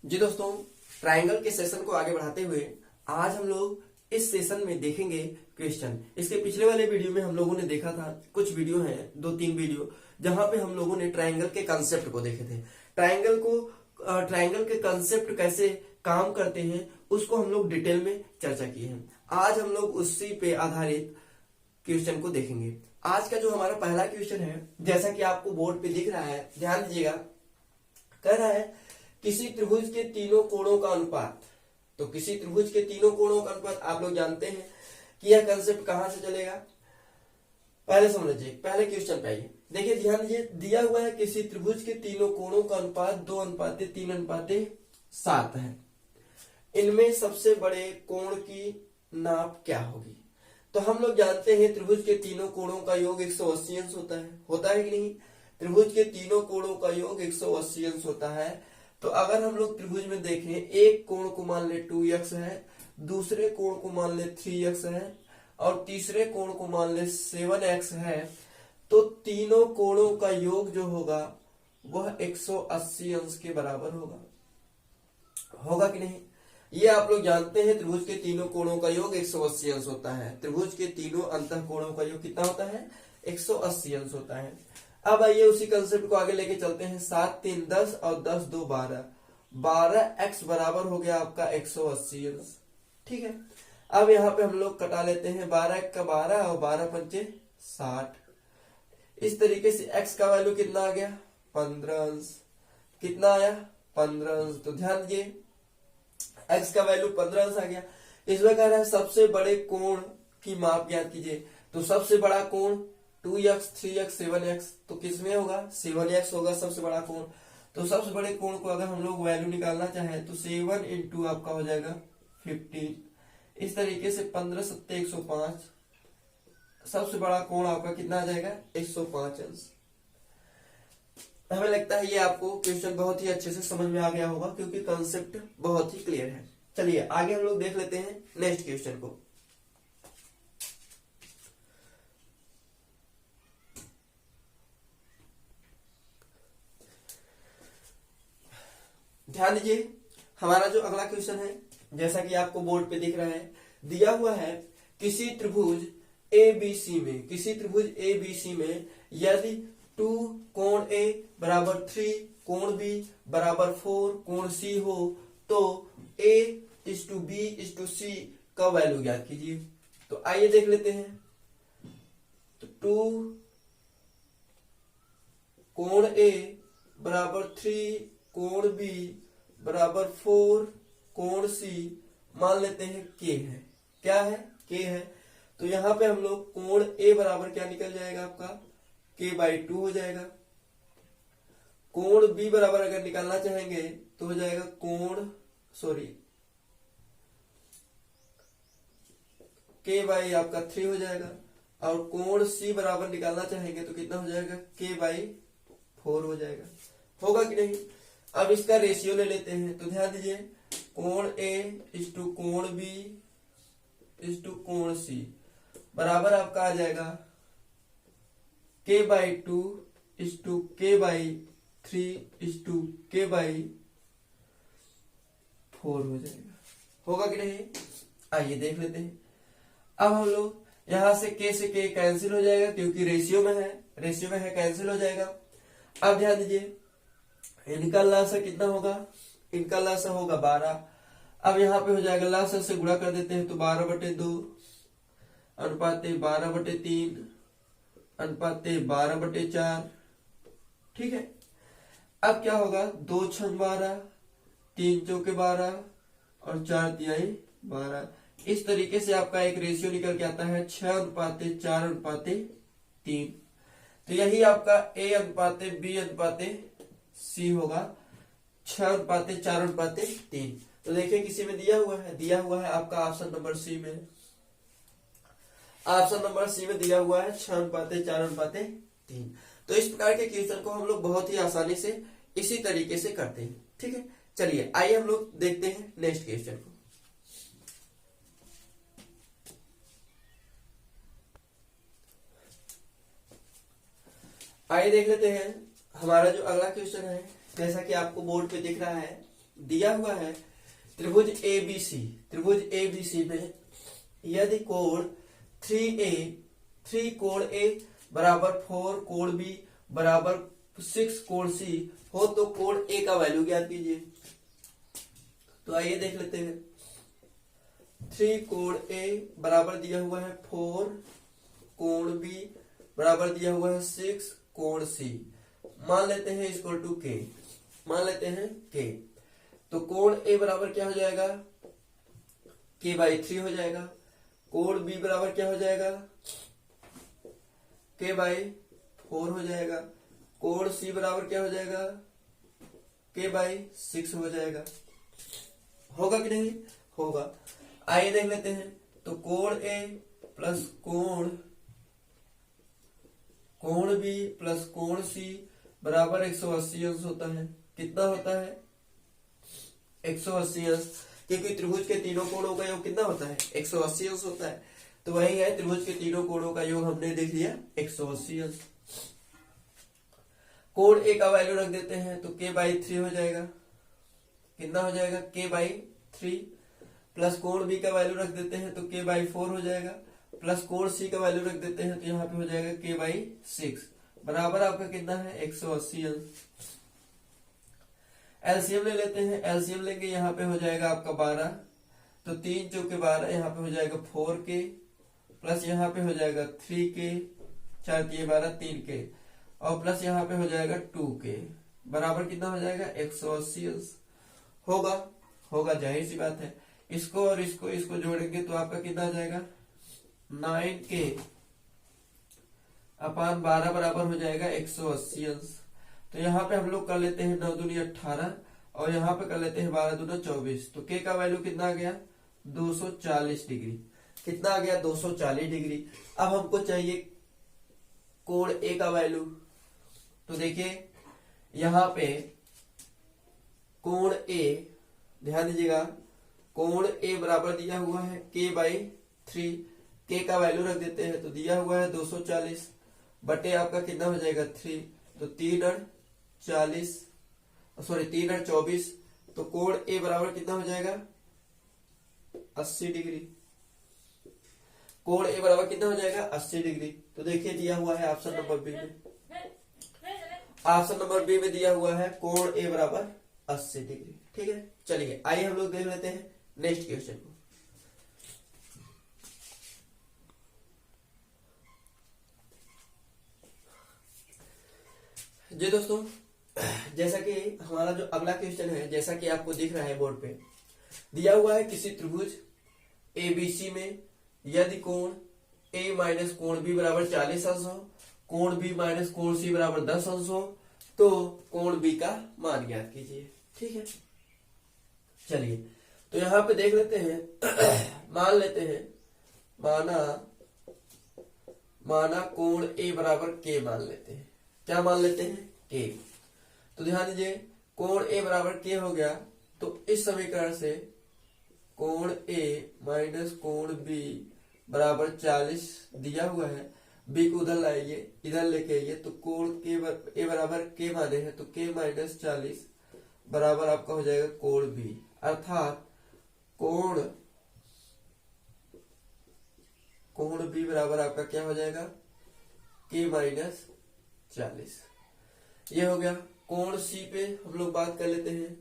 जी दोस्तों, ट्रायंगल के सेशन को आगे बढ़ाते हुए आज हम लोग इस सेशन में देखेंगे क्वेश्चन। इसके पिछले वाले वीडियो में हम लोगों ने देखा था, कुछ वीडियो हैं, 2-3 वीडियो, जहां पे हम लोगों ने ट्रायंगल के कंसेप्ट को देखे थे। ट्रायंगल के कंसेप्ट कैसे काम करते हैं उसको हम लोग डिटेल में चर्चा किए हैं। आज हम लोग उसी पे आधारित क्वेश्चन को देखेंगे। आज का जो हमारा पहला क्वेश्चन है, जैसा कि आपको बोर्ड पे दिख रहा है, ध्यान दीजिएगा। कह रहा है किसी त्रिभुज के तीनों कोणों का अनुपात। तो किसी त्रिभुज के तीनों कोणों का अनुपात आप लोग जानते हैं कि यह कंसेप्ट कहां से चलेगा। पहले समझिए, पहले क्वेश्चन पे आइए। देखिए, ध्यान दीजिए, दिया हुआ है किसी त्रिभुज के तीनों कोणों का अनुपात 2:3:7 है। इनमें सबसे बड़े कोण की नाप क्या होगी। तो हम लोग जानते हैं त्रिभुज के तीनों कोणों का योग 180 अंश होता है कि नहीं। त्रिभुज के तीनों कोणों का योग 180 अंश होता है। तो अगर हम लोग त्रिभुज में देखें, एक कोण को मान ले 2x है, दूसरे कोण को मान ले 3x है और तीसरे कोण को मान ले 7x है, तो तीनों कोणों का योग जो होगा वह 180 अंश के बराबर होगा कि नहीं। ये आप लोग जानते हैं, त्रिभुज के तीनों कोणों का योग 180 अंश होता है। त्रिभुज के तीनों अंतः कोणों का योग कितना होता है, 180 अंश होता है। अब आइए उसी कंसेप्ट को आगे लेके चलते हैं। 7 3 10 और 10 2 12, 12x बराबर हो गया आपका 180 अंश। ठीक है, अब यहाँ पे हम लोग कटा लेते हैं, 12 का 12 और 12 पंचे 60। इस तरीके से x का वैल्यू कितना आ गया, 15 अंश। कितना आया, 15 अंश। तो ध्यान दीजिए, x का वैल्यू 15 अंश आ गया। इसमें कह रहा है सबसे बड़े कोण की माप ज्ञात कीजिए। तो सबसे बड़ा कोण 2x 3x 7x, तो किसमें होगा, 7x होगा सबसे बड़ा कोण। तो सबसे बड़े कोण को अगर हम लोग वैल्यू निकालना चाहें तो 7 इंटू आपका हो जाएगा 15। इस तरीके से 15 7 105, सबसे बड़ा कोण आपका कितना आ जाएगा, 105 अंश। हमें लगता है ये आपको क्वेश्चन बहुत ही अच्छे से समझ में आ गया होगा, क्योंकि कंसेप्ट बहुत ही क्लियर है। चलिए आगे हम लोग देख लेते हैं नेक्स्ट क्वेश्चन को। ध्यान दीजिए, हमारा जो अगला क्वेश्चन है, जैसा कि आपको बोर्ड पे दिख रहा है, दिया हुआ है किसी त्रिभुज ABC में यदि 2 कोण A बराबर 3, कोण B बराबर 4, कोण C हो, तो A:B:C का वैल्यू ज्ञात कीजिए। तो आइए देख लेते हैं। तो 2 कोण A बराबर 3, कोण B बराबर 4, कोण C मान लेते हैं K है। क्या है, K है। तो यहां पे हम लोग कोण A बराबर क्या निकल जाएगा आपका, K/2 हो जाएगा। कोण B बराबर अगर निकालना चाहेंगे तो हो जाएगा आपका 3 हो जाएगा। और कोण C बराबर निकालना चाहेंगे तो कितना हो जाएगा, K/4 हो जाएगा। होगा कि नहीं। अब इसका रेशियो ले लेते हैं। तो ध्यान दीजिए, कोण A इस टू कोण B इस टू कोण C बराबर आपका आ जाएगा K/2 इस टू K/3 इस टू K/4 हो जाएगा। होगा कि नहीं, आइए देख लेते हैं। अब हम लोग यहां से K से K कैंसिल हो जाएगा, क्योंकि रेशियो में है, कैंसिल हो जाएगा। अब ध्यान दीजिए, इनका लासा कितना होगा, इनका लासा होगा 12। अब यहाँ पे हो जाएगा, लासा से गुणा कर देते हैं तो 12/2 अनुपाते 12/3 अनुपाते 12/4। ठीक है, अब क्या होगा, 2 छंग 12, 3 चौके 12 और 4 तिहाई 12। इस तरीके से आपका एक रेशियो निकल के आता है 6:4:3। तो यही आपका A/B/C होगा, 6:4:3। तो देखिए किसी में दिया हुआ है आपका ऑप्शन नंबर C में। ऑप्शन नंबर C में दिया हुआ है 6:4:3। तो इस प्रकार के क्वेश्चन को हम लोग बहुत ही आसानी से इसी तरीके से करते हैं। ठीक है, चलिए आइए हम लोग देखते हैं नेक्स्ट क्वेश्चन को। आइए देख लेते हैं हमारा जो अगला क्वेश्चन है, जैसा कि आपको बोर्ड पे दिख रहा है, दिया हुआ है त्रिभुज एबीसी, त्रिभुज एबीसी में यदि कोण 3A, 3 कोण A बराबर 4 कोण B बराबर 6 कोण C हो तो कोण A का वैल्यू ज्ञात कीजिए। तो आइए देख लेते हैं। 3 कोण A बराबर दिया हुआ है 4 कोण B बराबर दिया हुआ है 6 कोण C, मान लेते हैं इक्वल टू K, मान लेते हैं K। तो कोण A बराबर क्या हो जाएगा, K/3 हो जाएगा। कोण B बराबर क्या हो जाएगा, K/4 हो जाएगा। कोण C बराबर क्या हो जाएगा, K/6 हो जाएगा। होगा कि नहीं, होगा। आइए देख लेते हैं। तो कोण A प्लस कोण B प्लस कोण C बराबर 180 अंश होता है। कितना होता है, 180 अंश, क्योंकि त्रिभुज के तीनों कोणों का योग कितना होता है, 180 अंश होता है। तो वही है, त्रिभुज के तीनों कोणों का योग हमने देख लिया 180 अंश। कोण A का वैल्यू रख देते हैं तो K/3 हो जाएगा। कितना हो जाएगा, K/3 प्लस कोण B का वैल्यू रख देते हैं तो K/4 हो जाएगा, प्लस कोण C का वैल्यू रख देते हैं तो यहाँ पे हो जाएगा K/6 बराबर आपका कितना है, 180 अंश। एलसीएम ले लेते हैं। एलसीएम लेंगे, यहाँ पे हो जाएगा आपका 12, तो 3 चौके 12, यहाँ पे हो जाएगा 4K प्लस यहाँ पे हो जाएगा 3K, 4 तिये 12, 3K और प्लस यहाँ पे हो जाएगा 2K बराबर कितना हो जाएगा, 180 अंश। होगा, होगा, जाहिर सी बात है। इसको और इसको जोड़ेंगे तो आपका कितना आ जाएगा, 9K अपान 12 बराबर हो जाएगा 180 अंश। तो यहाँ पे हम लोग कर लेते हैं 9 दूनी 18 और यहाँ पे कर लेते हैं 12 दूना 24। तो K का वैल्यू कितना आ गया, 240 डिग्री। कितना आ गया, 240 डिग्री। अब हमको चाहिए कोण A का वैल्यू। तो देखिए यहाँ पे कोण A, ध्यान दीजिएगा, कोण A बराबर दिया हुआ है K/3, K का वैल्यू रख देते हैं तो दिया हुआ है 240 बटे आपका कितना हो जाएगा 3, तो 3 और 24, तो कोण A बराबर कितना हो जाएगा, 80 डिग्री। कोण A बराबर कितना हो जाएगा, 80 डिग्री। तो देखिए दिया हुआ है ऑप्शन नंबर बी में, ऑप्शन नंबर बी में दिया हुआ है कोण A बराबर 80 डिग्री। ठीक है, चलिए आइए हम लोग देख लेते हैं नेक्स्ट क्वेश्चन को। जी दोस्तों, जैसा कि हमारा जो अगला क्वेश्चन है, जैसा कि आपको दिख रहा है बोर्ड पे, दिया हुआ है किसी त्रिभुज एबीसी में यदि कोण A माइनस कोण B बराबर 40 अंश हो, कोण B माइनस कोण C बराबर 10 अंश हो, तो कोण B का मान ज्ञात कीजिए। ठीक है, चलिए तो यहाँ पे देख लेते हैं। मान लेते हैं, माना कोण A बराबर K मान लेते हैं। क्या मान लेते हैं, K। तो ध्यान दीजिए, कोण A बराबर K हो गया, तो इस समीकरण से कोण A माइनस कोण B बराबर 40 दिया हुआ है, B को उधर लाइए, इधर लेके आइए, तो कोण A बराबर K माने हैं, तो K माइनस 40 बराबर आपका हो जाएगा कोण B, अर्थात कोण B बराबर आपका क्या हो जाएगा, K माइनस 40। ये हो गया। कोण C पे हम लोग बात कर लेते हैं।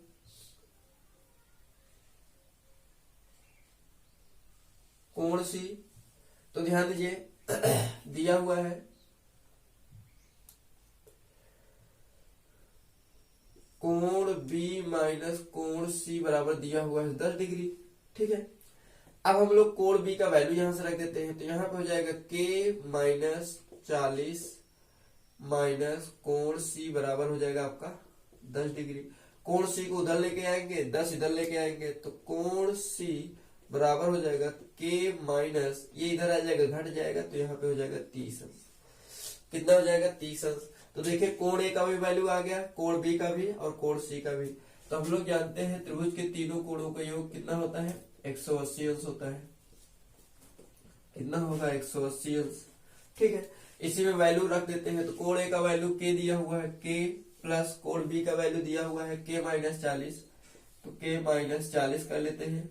कोण C, तो ध्यान दीजिए दिया हुआ है कोण B माइनस कोण C बराबर दिया हुआ है 10 डिग्री। ठीक है, अब हम लोग कोण B का वैल्यू यहां से रख देते हैं, तो यहां पे हो जाएगा K माइनस 40 माइनस कोण C बराबर हो जाएगा आपका 10 डिग्री। कोण C को उधर लेके आएंगे, 10 इधर लेके आएंगे, तो कोण C बराबर हो जाएगा K माइनस, ये इधर आ जाएगा, घट जाएगा, तो यहाँ पे हो जाएगा 30 अंश। कितना हो जाएगा, 30 अंश। तो देखिए कोण A का भी वैल्यू आ गया, कोण B का भी और कोण C का भी। तो हम लोग जानते हैं त्रिभुज के तीनों कोणों का योग कितना होता है, 180 अंश होता है। कितना होगा, 180 अंश। ठीक है, इसी में वैल्यू रख देते हैं। तो कोण ए का वैल्यू के दिया हुआ है के, प्लस कोण बी का वैल्यू दिया हुआ है के माइनस 40, तो के माइनस 40 कर लेते हैं।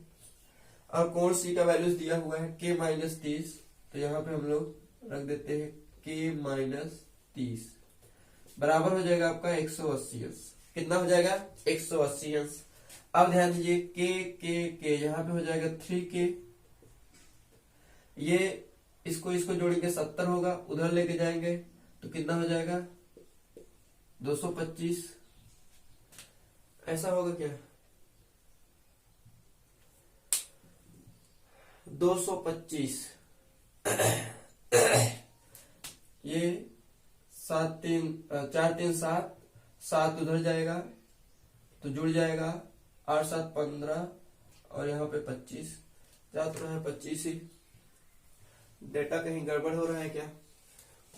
और कोण सी का वैल्यू दिया हुआ है के माइनस 30, तो यहाँ पे हम लोग रख देते हैं के माइनस 30 बराबर हो जाएगा आपका 180 अंश। कितना हो जाएगा 180 अंश। अब ध्यान दीजिए के यहाँ पे हो जाएगा 3k, ये इसको जोड़ेंगे 70 होगा, उधर लेके जाएंगे तो कितना हो जाएगा 225। ऐसा होगा क्या 225 ये 4 3 7, 7 उधर जाएगा तो जुड़ जाएगा 8 7 15 और यहाँ पे 25 जा तो रहा है 25 ही। डेटा कहीं गड़बड़ हो रहा है क्या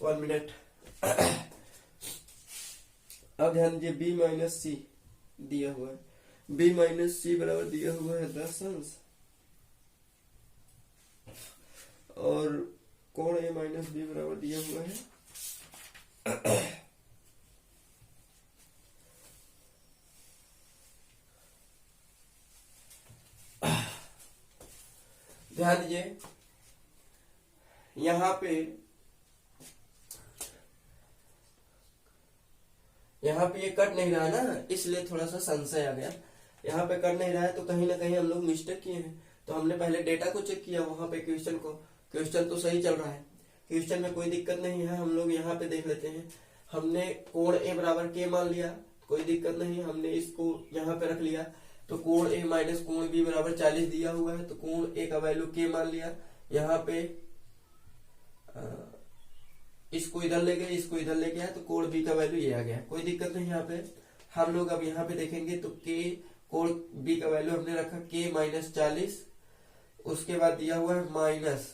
1 मिनट। अब ध्यान दीजिए बी माइनस सी दिया हुआ है, बी माइनस सी बराबर दिया हुआ है 10 अंश और कोण ए माइनस बी बराबर दिया हुआ है ध्यान दीजिए यहाँ पे ये कट नहीं रहा ना, इसलिए थोड़ा सा संशय आ गया। यहाँ पे कट नहीं रहा है तो कहीं ना कहीं हम लोग मिस्टेक किए हैं। तो हमने पहले डेटा को चेक किया, वहां पे क्वेश्चन तो सही चल रहा है, क्वेश्चन में कोई दिक्कत नहीं है। हम लोग यहाँ पे देख लेते हैं, हमने कोण ए बराबर के मान लिया, कोई दिक्कत नहीं, हमने इसको यहाँ पे रख लिया। तो कोण ए माइनस कोण बी बराबर 40 दिया हुआ है, तो कोण ए का वैल्यू के मान लिया। यहाँ पे इसको इधर ले गए, इसको इधर ले गया, तो कोण बी का वैल्यू ये आ गया, कोई दिक्कत नहीं। यहाँ पे हम लोग अब यहाँ पे देखेंगे तो के कोण बी का वैल्यू हमने रखा के माइनस 40, उसके बाद दिया हुआ है माइनस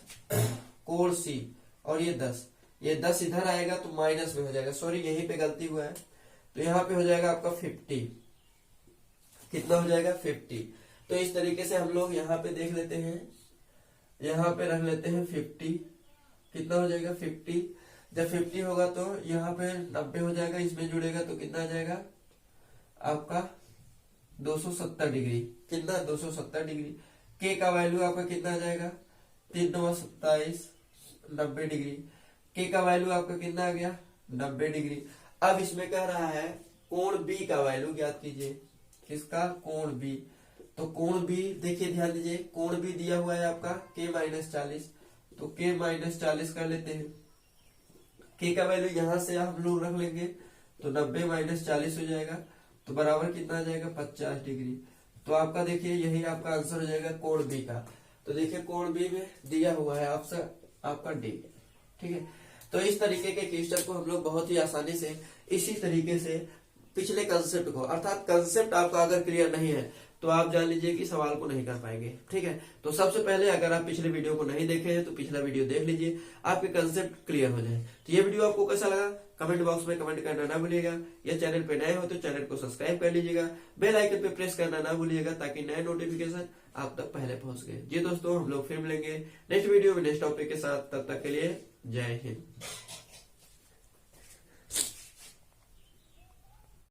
कोण सी और ये 10 इधर आएगा तो माइनस में हो जाएगा, सॉरी यहीं पे गलती हुआ है, तो यहाँ पे हो जाएगा आपका 50। कितना हो जाएगा 50। तो इस तरीके से हम लोग यहाँ पे देख लेते हैं, यहाँ पे रख लेते हैं 50। कितना हो जाएगा 50। जब 50 होगा तो यहाँ पे 90 हो जाएगा, इसमें जुड़ेगा तो कितना आ जाएगा आपका 270 डिग्री। कितना 270 डिग्री। के का वैल्यू आपका कितना आ जाएगा 3 9 27 90 डिग्री। के का वैल्यू आपका कितना आ गया 90 डिग्री। अब इसमें कह रहा है कोण बी का वैल्यू ज्ञात कीजिए। किसका कोण बी। तो कोण बी देखिए ध्यान दीजिए, कोण बी दिया हुआ है आपका के माइनस 40, तो के माइनस 40 कर लेते हैं। के का वैल्यू यहां से हम लोग रख लेंगे तो 90 माइनस 40 हो जाएगा, तो बराबर कितना आ जाएगा 50 डिग्री। तो आपका देखिए यही आपका आंसर हो जाएगा कोण बी का। तो देखिए कोण बी में दिया हुआ है आपका डी। ठीक है, तो इस तरीके के क्वेश्चन को हम लोग बहुत ही आसानी से इसी तरीके से पिछले कंसेप्ट को, अर्थात कंसेप्ट आपका अगर क्लियर नहीं है तो आप जान लीजिए कि सवाल को नहीं कर पाएंगे। ठीक है, तो सबसे पहले अगर आप पिछले वीडियो को नहीं देखे हैं तो पिछला वीडियो देख लीजिए, आपके कंसेप्ट क्लियर हो जाए। तो ये वीडियो आपको कैसा लगा कमेंट बॉक्स में कमेंट करना ना भूलिएगा। या चैनल पे नए हो तो चैनल को सब्सक्राइब कर लीजिएगा, बेल आइकन पे प्रेस करना ना भूलिएगा ताकि नए नोटिफिकेशन आप तक पहले पहुंच गए। जी दोस्तों, हम लोग फिर मिलेंगे नेक्स्ट वीडियो में नेक्स्ट टॉपिक के साथ, तब तक के लिए जय हिंद।